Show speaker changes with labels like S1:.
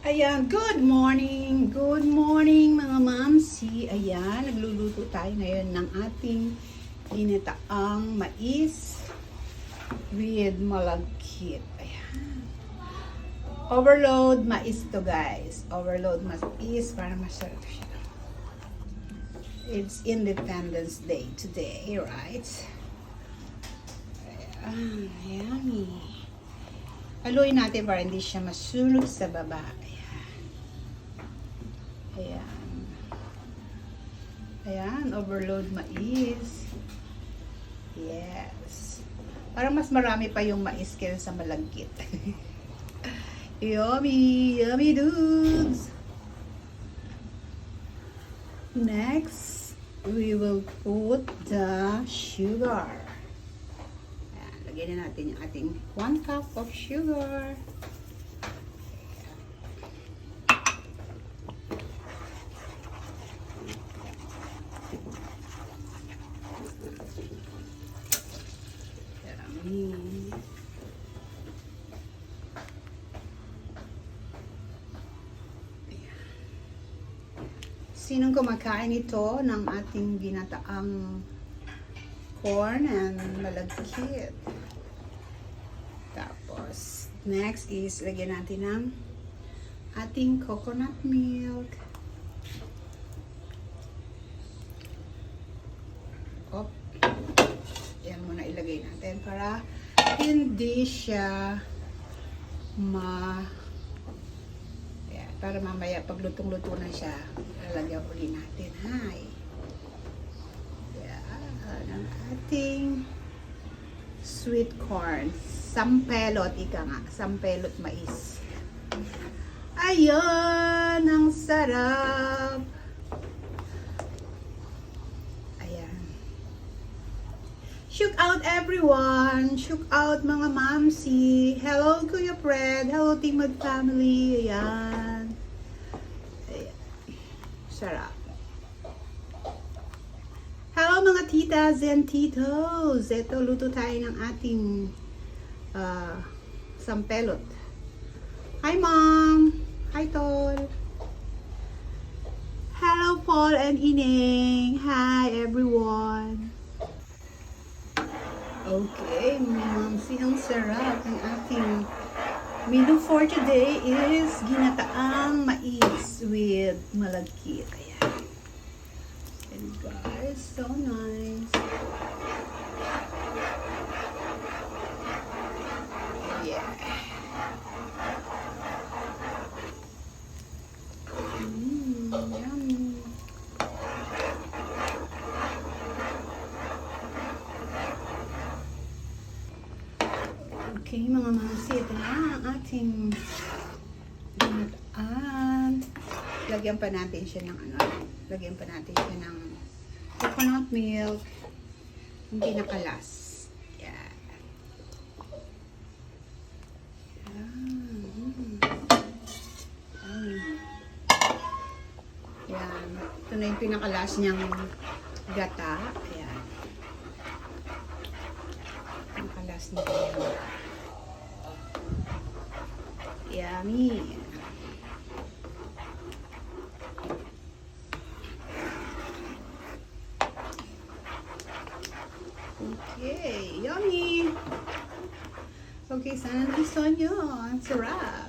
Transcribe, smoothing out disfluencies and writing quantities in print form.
S1: Ayan, good morning mga mamsi. Ayan, nagluluto tayo ngayon ng ating ginataang mais with malagkit. Ayan. Overload mais to guys. Overload mais para masarap siya. It's Independence Day today, right? Ayan, yummy. Haluin natin para hindi siya masulog sa baba. Ayan. Ayan, overload mais. Yes. Parang mas marami pa yung mais kaysa sa malagkit. Yummy! Yummy dudes! Next, we will put the sugar. Ayan, lagyan na natin yung ating 1 cup of sugar. Sinong kumakain ito ng ating ginataang corn and malagkit? Tapos, next is lagyan natin ng ating coconut milk. Op. Yan muna ilagay natin para hindi siya para mamaya pag lutong-luto na siya, lalagyan uli natin. Hi. Yan ang ating sweet corn. Sampelot, ika nga. Sampelot mais. Ayan, ang sarap. Shook out everyone! Shook out mga mamsi! Hello Kuya Fred! Hello Timad family! Ayan! Ayan. Sarap! Hello mga titas and titos! Ito, luto tayo ng ating sampelot. Hi Mom! Hi Tol! Hello Paul and Ineng! Hi everyone! Okay, mamsi, ang sarap. Ang ating menu for today is ginataang mais with malagkit. Ayan. And guys, so nice. Yeah. Yummy. Okay, mga mamsi, ito na ang ating ginataan. Lagyan pa natin siya ng lagyan pa natin siya ng coconut milk. Hindi nakalas. Yan. Yan. Ito na yung pinakalas niyang gata. Ayan. Pinakalas niya yan. Yummy. Okay, yummy. Okay, sana gusto nyo. Ang sarap.